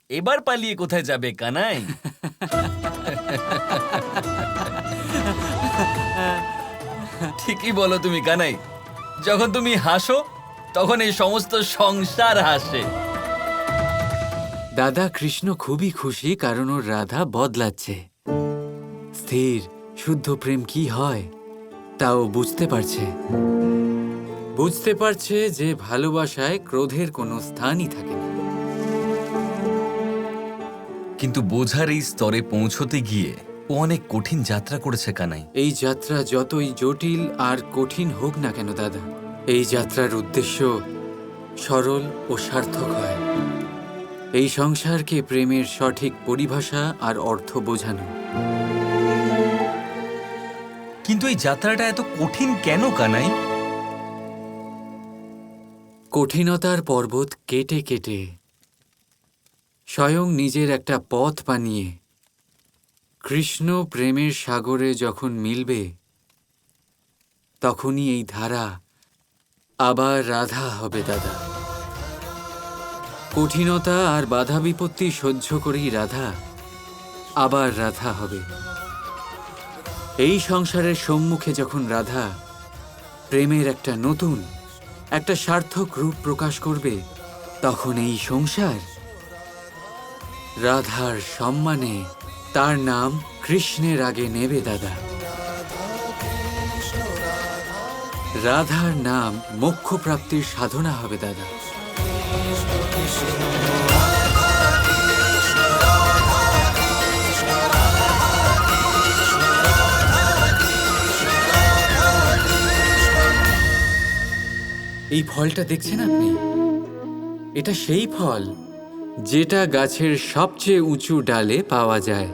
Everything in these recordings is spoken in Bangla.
এবার পালিয়ে কোথায় যাবে কানাই? ঠিকই বলো তুমি কানাই, যখন তুমি হাসো তখন এই সমস্ত সংসার হাসে। দাদা, কৃষ্ণ খুবই খুশি কারণ ওর রাধা বদলাচ্ছে। স্থির শুদ্ধ প্রেম কি হয় তাও বুঝতে পারছে। বুঝতে পারছে যে ভালোবাসায় ক্রোধের কোনো স্থানই থাকে না। কিন্তু বোঝার এই স্তরে পৌঁছতে গিয়ে ও অনেক কঠিন যাত্রা করেছে কানাই। এই যাত্রা যতই জটিল আর কঠিন হোক না কেন দাদা, এই যাত্রার উদ্দেশ্য সরল ও সার্থক হয়। এই সংসারকে প্রেমের সঠিক পরিভাষা আর অর্থ বোঝানো। কিন্তু এই যাত্রাটা এত কঠিন কেন কানাই? কঠিনতার পর্বত কেটে কেটে স্বয়ং নিজের একটা পথ বানিয়ে কৃষ্ণ প্রেমের সাগরে যখন মিলবে, তখনই এই ধারা আবার রাধা হবে দাদা। কঠিনতা আর বাধা বিপত্তি সহ্য করেই রাধা আবার রাধা হবে। এই সংসারের সম্মুখে যখন রাধা প্রেমের একটা নতুন, একটা সার্থক রূপ প্রকাশ করবে, তখন এই সংসার রাধার সম্মানে তার নাম কৃষ্ণের আগে নেবে দাদা। রাধার নাম মোক্ষ প্রাপ্তির সাধনা হবে দাদা। এই ফলটা দেখছেন আপনি? এটা সেই ফল যেটা গাছের সবচেয়ে উঁচু ডালে পাওয়া যায়,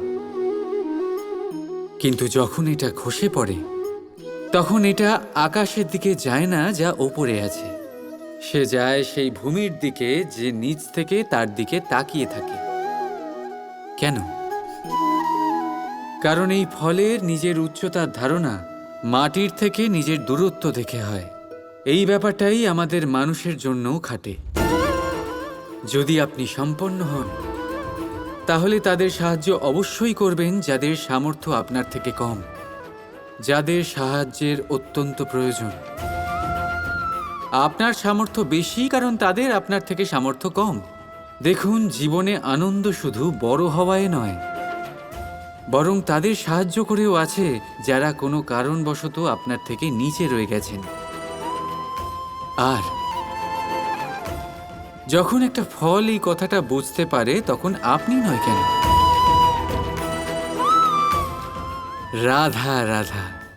কিন্তু যখন এটা খসে পড়ে তখন এটা আকাশের দিকে যায় না যা ওপরে আছে, সে যায় সেই ভূমির দিকে যে নিচ থেকে তার দিকে তাকিয়ে থাকে। কেন? কারণ এই ফলের নিজের উচ্চতার ধারণা মাটির থেকে নিজের দূরত্ব দেখে হয়। এই ব্যাপারটাই আমাদের মানুষের জন্যও খাটে। যদি আপনি সম্পন্ন হন, তাহলে তাদের সাহায্য অবশ্যই করবেন যাদের সামর্থ্য আপনার থেকে কম, যাদের সাহায্যের অত্যন্ত প্রয়োজন। আপনার সামর্থ্য বেশি কারণ তাদের আপনার থেকে সামর্থ্য কম। দেখুন, জীবনে আনন্দ শুধু বড় হওয়ায় নয়, বরং তাদের সাহায্য করেও আছে যারা কোনো কারণবশত আপনার থেকে নিচে রয়ে গেছেন। আর যখন একটা ফল এই কথাটা বুঝতে পারে, তখন আপনি নয় কেন, রাধা রাধা